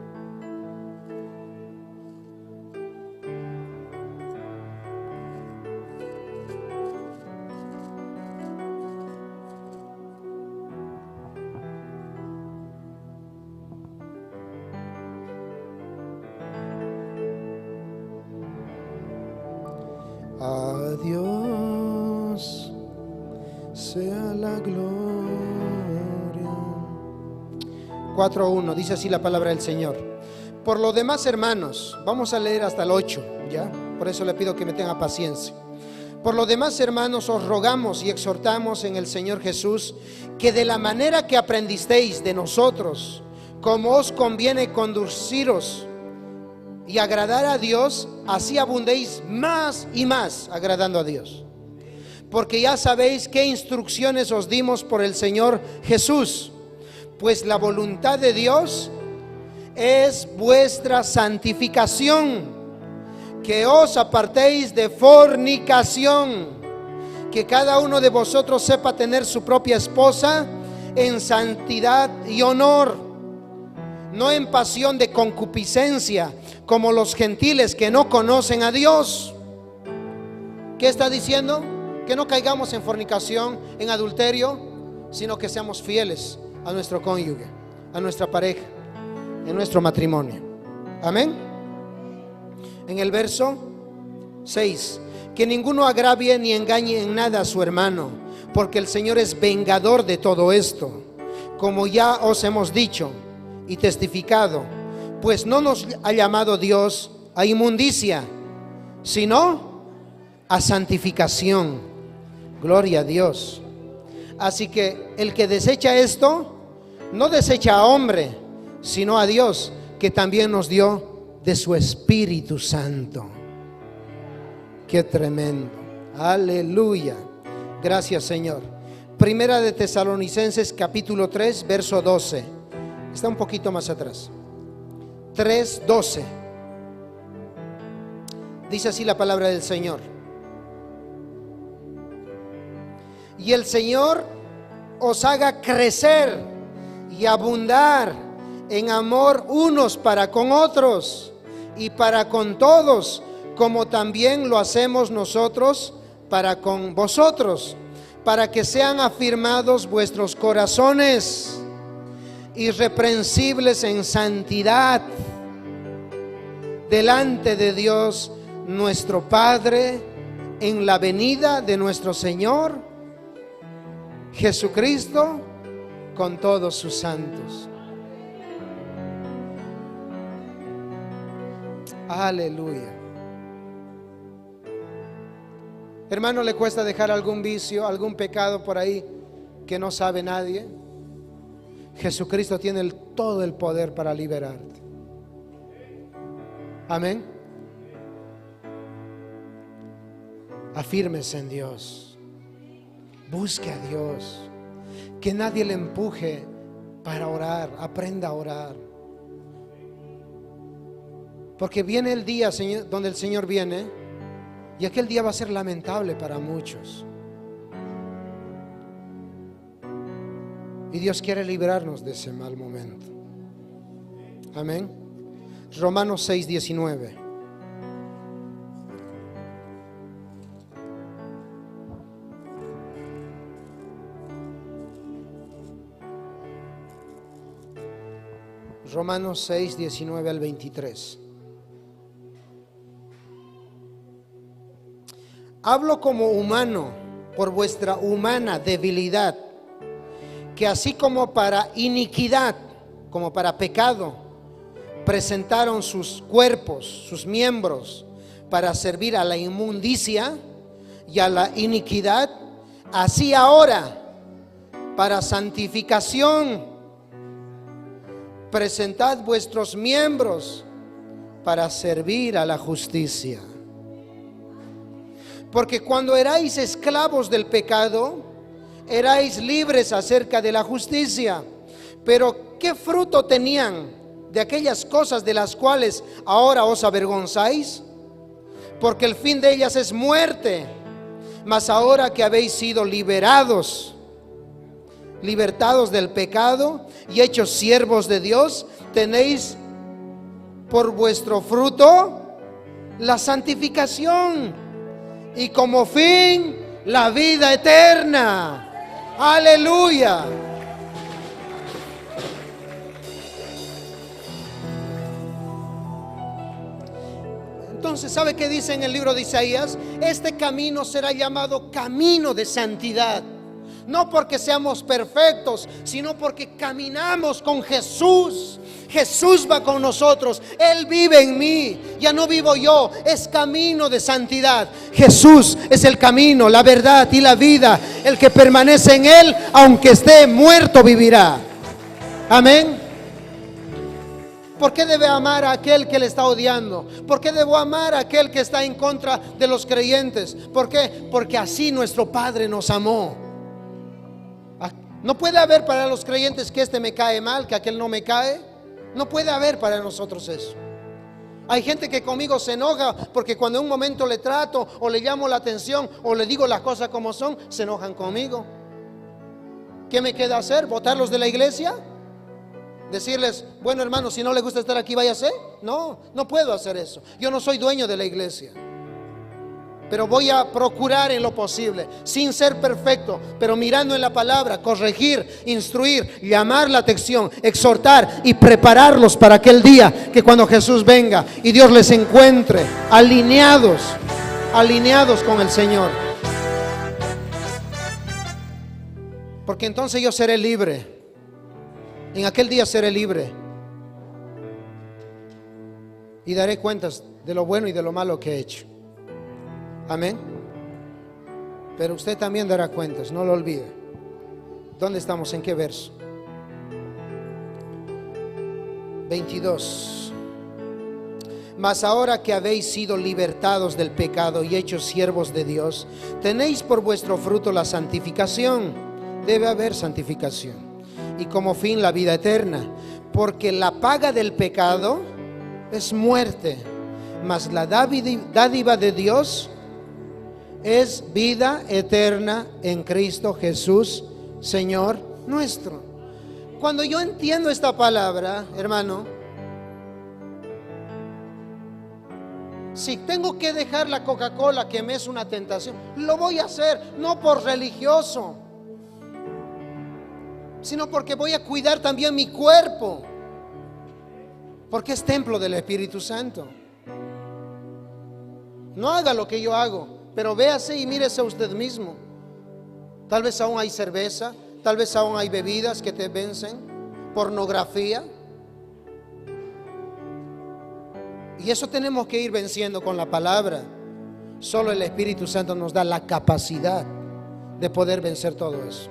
A Dios sea la gloria. 4:1 dice así la palabra del Señor. Por lo demás, hermanos, vamos a leer hasta el 8, ¿ya? Por eso le pido que me tenga paciencia. Por lo demás, hermanos, os rogamos y exhortamos en el Señor Jesús que de la manera que aprendisteis de nosotros, como os conviene conduciros y agradar a Dios, así abundéis más y más agradando a Dios. Porque ya sabéis qué instrucciones os dimos por el Señor Jesús. Pues la voluntad de Dios es vuestra santificación, que os apartéis de fornicación, que cada uno de vosotros sepa tener su propia esposa en santidad y honor, no en pasión de concupiscencia, como los gentiles que no conocen a Dios. ¿Qué está diciendo? Que no caigamos en fornicación, en adulterio, sino que seamos fieles a nuestro cónyuge, a nuestra pareja, en nuestro matrimonio. Amén. En el verso 6, que ninguno agravie ni engañe en nada a su hermano, porque el Señor es vengador de todo esto, como ya os hemos dicho y testificado, pues no nos ha llamado Dios a inmundicia, sino a santificación. Gloria a Dios. Así que el que desecha esto, no desecha a hombre, sino a Dios, que también nos dio de su Espíritu Santo. Qué tremendo. Aleluya. Gracias, Señor. Primera de Tesalonicenses capítulo 3, verso 12. Está un poquito más atrás. 3:12. Dice así la palabra del Señor. Y el Señor os haga crecer y abundar en amor unos para con otros y para con todos, como también lo hacemos nosotros para con vosotros, para que sean afirmados vuestros corazones, irreprensibles en santidad, delante de Dios nuestro Padre, en la venida de nuestro Señor Jesucristo con todos sus santos. Aleluya. Hermano, ¿le cuesta dejar algún vicio, algún pecado por ahí que no sabe nadie? Jesucristo tiene todo el poder para liberarte. Amén. Afírmese en Dios. Busque a Dios. Que nadie le empuje para orar. Aprenda a orar. Porque viene el día, Señor, donde el Señor viene, y aquel día va a ser lamentable para muchos. Y Dios quiere librarnos de ese mal momento. Amén. Romanos 6:19. Romanos 6:19 al 23. Hablo como humano por vuestra humana debilidad, que así como para iniquidad, como para pecado, presentaron sus cuerpos, sus miembros, para servir a la inmundicia y a la iniquidad, así ahora, para santificación, presentad vuestros miembros para servir a la justicia. Porque cuando erais esclavos del pecado, erais libres acerca de la justicia. Pero ¿qué fruto tenían de aquellas cosas de las cuales ahora os avergonzáis? Porque el fin de ellas es muerte. Mas ahora que habéis sido libertados del pecado y hechos siervos de Dios, tenéis por vuestro fruto la santificación, y como fin la vida eterna. Aleluya. Entonces, ¿sabe qué dice en el libro de Isaías? Este camino será llamado camino de santidad. No porque seamos perfectos, sino porque caminamos con Jesús. Jesús va con nosotros. Él vive en mí. Ya no vivo yo. Es camino de santidad. Jesús es el camino, la verdad y la vida. El que permanece en Él, aunque esté muerto, vivirá. Amén. ¿Por qué debe amar a aquel que le está odiando? ¿Por qué debo amar a aquel que está en contra de los creyentes? ¿Por qué? Porque así nuestro Padre nos amó. No puede haber para los creyentes que este me cae mal, que aquel no me cae. No puede haber para nosotros eso. Hay gente que conmigo se enoja porque cuando en un momento le trato o le llamo la atención o le digo las cosas como son, se enojan conmigo. ¿Qué me queda hacer? ¿Botarlos de la iglesia? ¿Decirles, bueno hermano, si no le gusta estar aquí, váyase? No, no puedo hacer eso. Yo no soy dueño de la iglesia. Pero voy a procurar en lo posible, sin ser perfecto, pero mirando en la palabra, corregir, instruir, llamar la atención, exhortar y prepararlos para aquel día que cuando Jesús venga y Dios les encuentre alineados con el Señor. Porque entonces yo seré libre. En aquel día seré libre y daré cuentas de lo bueno y de lo malo que he hecho. Amén. Pero usted también dará cuentas, no lo olvide. ¿Dónde estamos? ¿En qué verso? 22. Mas ahora que habéis sido libertados del pecado y hechos siervos de Dios, tenéis por vuestro fruto la santificación. Debe haber santificación. Y como fin la vida eterna. Porque la paga del pecado es muerte, mas la dádiva de Dios es vida eterna en Cristo Jesús, Señor nuestro. Cuando yo entiendo esta palabra, hermano, si tengo que dejar la Coca-Cola, que me es una tentación, lo voy a hacer, no por religioso, sino porque voy a cuidar también mi cuerpo, porque es templo del Espíritu Santo. No haga lo que yo hago, pero véase y mírese a usted mismo. Tal vez aún hay cerveza, tal vez aún hay bebidas que te vencen, pornografía. Y eso tenemos que ir venciendo con la palabra. Solo el Espíritu Santo nos da la capacidad de poder vencer todo eso.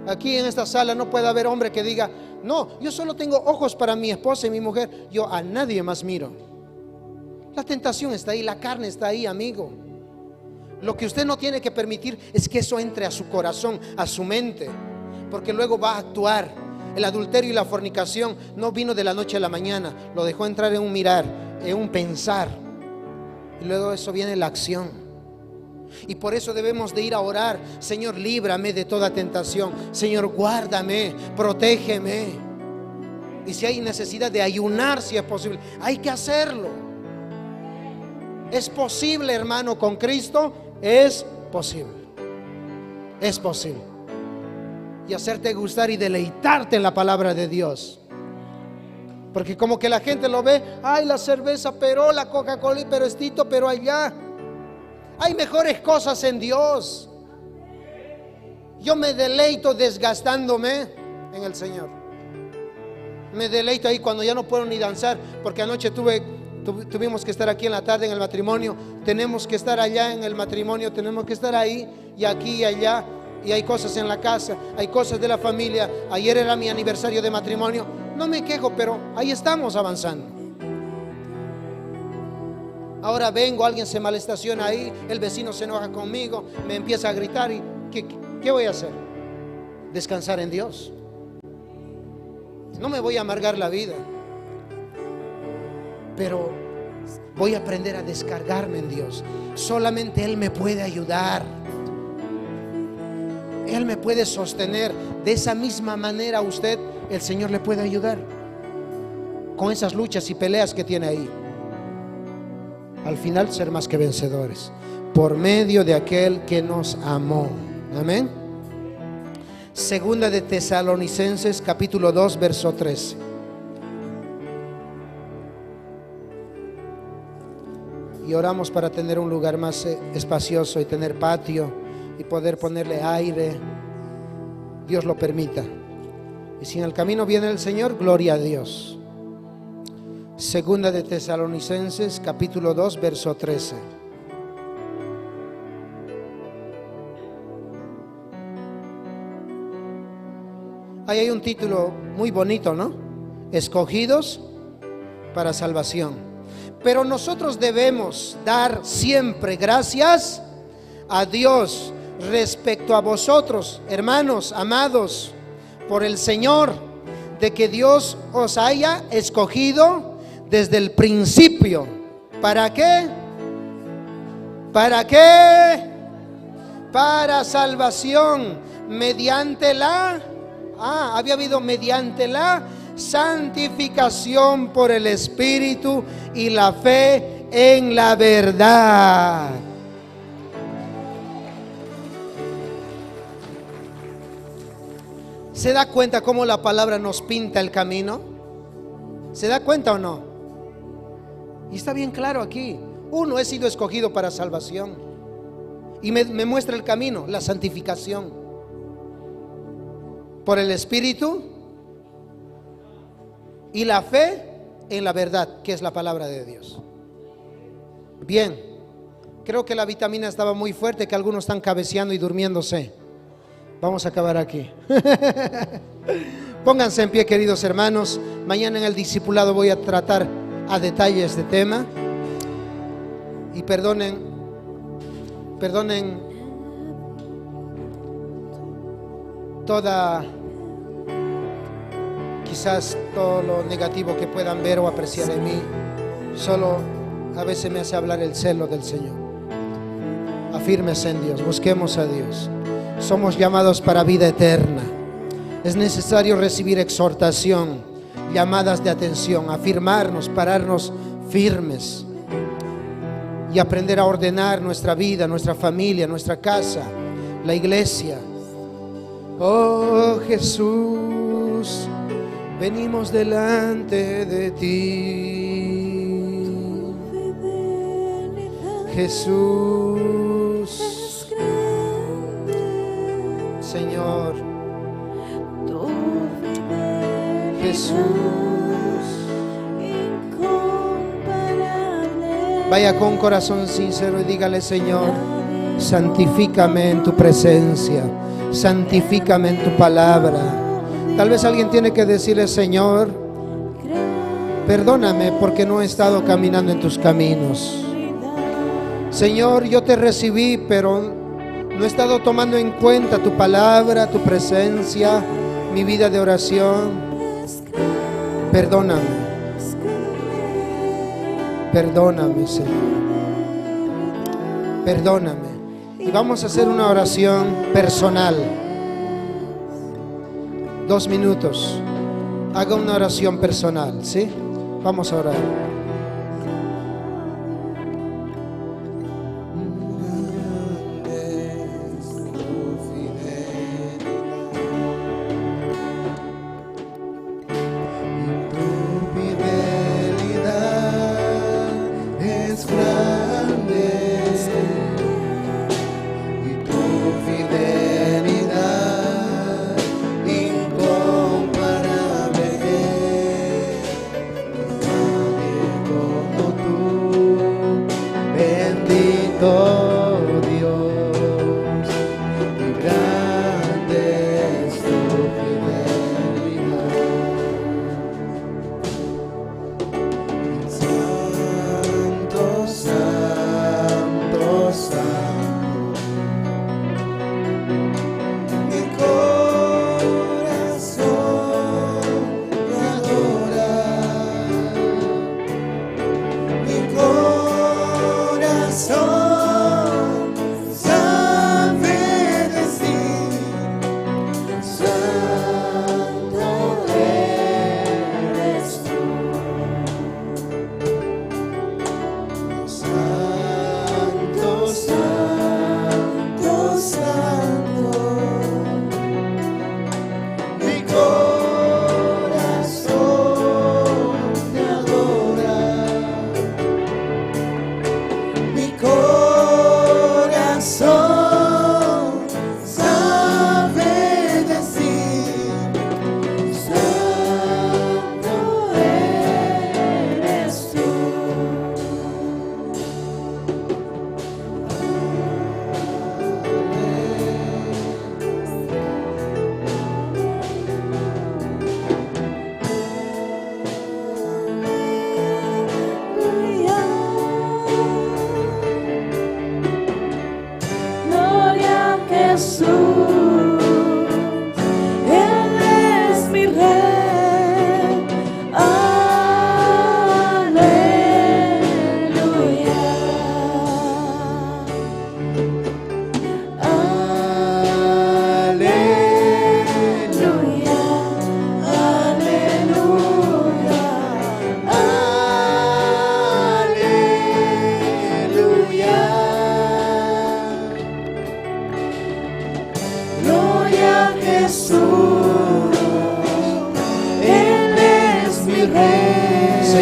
Aquí en esta sala no puede haber hombre que diga: no, yo solo tengo ojos para mi esposa y mi mujer, yo a nadie más miro. La tentación está ahí, la carne está ahí, amigo. Lo que usted no tiene que permitir es que eso entre a su corazón, a su mente, porque luego va a actuar. El adulterio y la fornicación no vino de la noche a la mañana, lo dejó entrar en un mirar, en un pensar, y luego eso viene la acción. Y por eso debemos de ir a orar: Señor, líbrame de toda tentación, Señor, guárdame, protégeme. Y si hay necesidad de ayunar, si es posible, hay que hacerlo. Es posible, hermano, con Cristo es posible. Es posible. Y hacerte gustar y deleitarte en la palabra de Dios. Porque como que la gente lo ve: ay, la cerveza, pero la Coca-Cola, pero estito, pero allá. Hay mejores cosas en Dios. Yo me deleito desgastándome en el Señor. Me deleito ahí cuando ya no puedo ni danzar, porque anoche tuvimos que estar aquí en la tarde en el matrimonio. Tenemos que estar allá en el matrimonio, tenemos que estar ahí y aquí y allá. Y hay cosas en la casa, hay cosas de la familia. Ayer era mi aniversario de matrimonio. No me quejo, pero ahí estamos avanzando. Ahora vengo, alguien se malestaciona ahí, el vecino se enoja conmigo, me empieza a gritar. ¿Y qué voy a hacer? Descansar en Dios. No me voy a amargar la vida, pero voy a aprender a descargarme en Dios. Solamente Él me puede ayudar. Él me puede sostener. De esa misma manera usted, el Señor le puede ayudar con esas luchas y peleas que tiene ahí. Al final ser más que vencedores por medio de aquel que nos amó. Amén. Segunda de Tesalonicenses capítulo 2 verso 13. Y oramos para tener un lugar más espacioso y tener patio y poder ponerle aire. Dios lo permita. Y si en el camino viene el Señor, gloria a Dios. Segunda de Tesalonicenses capítulo 2 verso 13. Ahí hay un título muy bonito, ¿no? Escogidos para salvación. Pero nosotros debemos dar siempre gracias a Dios respecto a vosotros, hermanos amados, por el Señor, de que Dios os haya escogido desde el principio. ¿Para qué? ¿Para qué? Para salvación mediante había habido mediante la santificación por el Espíritu y la fe en la verdad. ¿Se da cuenta cómo la palabra nos pinta el camino? ¿Se da cuenta o no? Y está bien claro aquí. Uno, he sido escogido para salvación. Y me muestra el camino, la santificación por el Espíritu y la fe en la verdad, que es la palabra de Dios. Bien, creo que la vitamina estaba muy fuerte, que algunos están cabeceando y durmiéndose. Vamos a acabar aquí. Pónganse en pie, queridos hermanos. Mañana en el discipulado voy a tratar a detalle este tema. Y perdonen quizás todo lo negativo que puedan ver o apreciar en mí. Solo a veces me hace hablar el celo del Señor. Afírmese en Dios, busquemos a Dios. Somos llamados para vida eterna. Es necesario recibir exhortación, llamadas de atención, afirmarnos, pararnos firmes y aprender a ordenar nuestra vida, nuestra familia, nuestra casa, la iglesia. Oh Jesús, venimos delante de ti. Jesús, Jesús. Vaya con corazón sincero y dígale: Señor, santifícame en tu presencia, santifícame en tu palabra. Tal vez alguien tiene que decirle: Señor, perdóname porque no he estado caminando en tus caminos. Señor, yo te recibí, pero no he estado tomando en cuenta tu palabra, tu presencia, mi vida de oración. Perdóname. Perdóname, Señor. Perdóname. Y vamos a hacer una oración personal. 2 minutos. Haga una oración personal, ¿sí? Vamos a orar.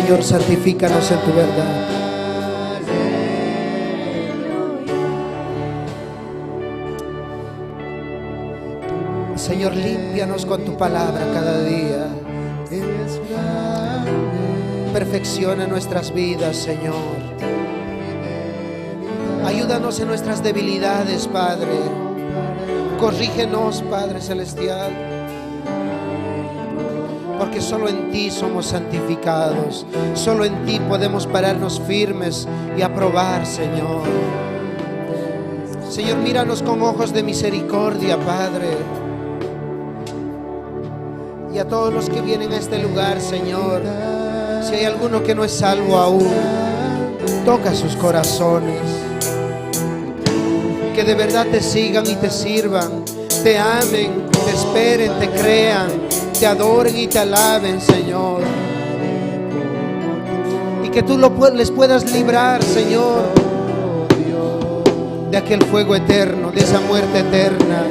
Señor, santifícanos en tu verdad. Señor, límpianos con tu palabra cada día. Perfecciona nuestras vidas, Señor. Ayúdanos en nuestras debilidades, Padre. Corrígenos, Padre Celestial. Porque solo en ti somos santificados. Solo en ti podemos pararnos firmes y aprobar, Señor. Señor, míranos con ojos de misericordia, Padre. Y a todos los que vienen a este lugar, Señor, si hay alguno que no es salvo aún, toca sus corazones. Que de verdad te sigan y te sirvan, te amen, te esperen, te crean, te adoren y te alaben, Señor. Y que tú les puedas librar, Señor, de aquel fuego eterno, de esa muerte eterna.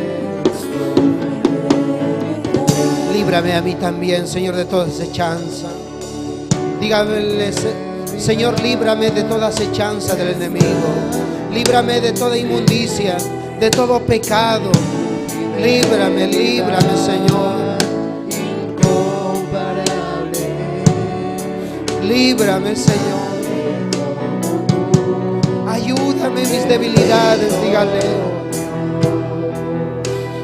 Líbrame a mí también, Señor, de toda acechanza. Dígame, Señor, líbrame de toda acechanza del enemigo. Líbrame de toda inmundicia, de todo pecado. Líbrame, líbrame, Señor. Líbrame, Señor. Ayúdame en mis debilidades, dígale.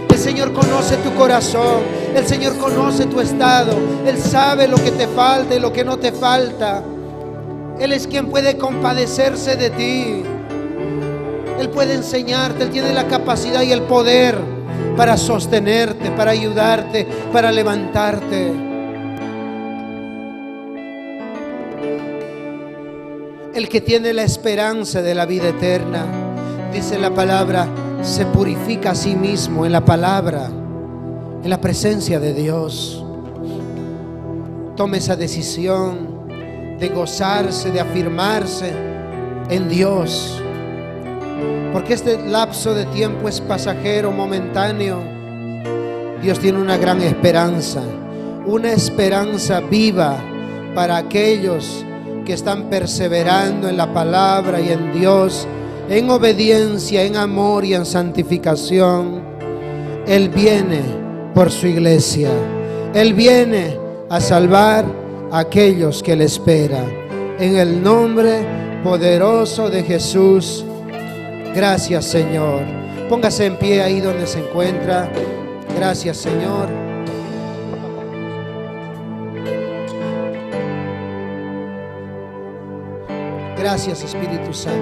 El Señor conoce tu corazón. El Señor conoce tu estado. Él sabe lo que te falta y lo que no te falta. Él es quien puede compadecerse de ti. Él puede enseñarte. Él tiene la capacidad y el poder para sostenerte, para ayudarte, para levantarte. El que tiene la esperanza de la vida eterna, dice la palabra, se purifica a sí mismo en la palabra, en la presencia de Dios. Tome esa decisión de gozarse, de afirmarse en Dios, porque este lapso de tiempo es pasajero, momentáneo. Dios tiene una gran esperanza, una esperanza viva para aquellos que están perseverando en la palabra y en Dios, en obediencia, en amor y en santificación. Él viene por su iglesia. Él viene a salvar a aquellos que le esperan. En el nombre poderoso de Jesús. Gracias, Señor. Póngase en pie ahí donde se encuentra. Gracias, Señor. Gracias, Espíritu Santo.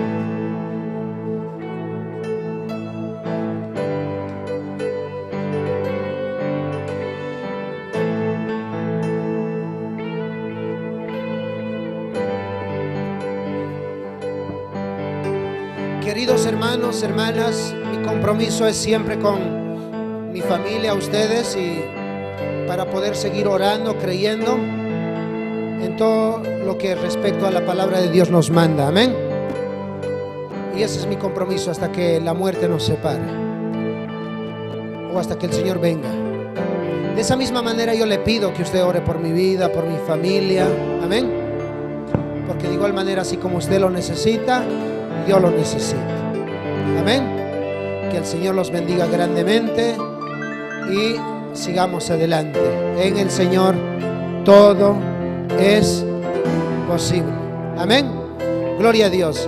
Queridos hermanos, hermanas, mi compromiso es siempre con mi familia, ustedes, y para poder seguir orando, creyendo en todo lo que respecto a la palabra de Dios nos manda. Amén. Y ese es mi compromiso hasta que la muerte nos separe o hasta que el Señor venga. De esa misma manera yo le pido que usted ore por mi vida, por mi familia. Amén. Porque de igual manera, así como usted lo necesita, yo lo necesito. Amén. Que el Señor los bendiga grandemente y sigamos adelante. En el Señor todo es posible. Amén. Gloria a Dios.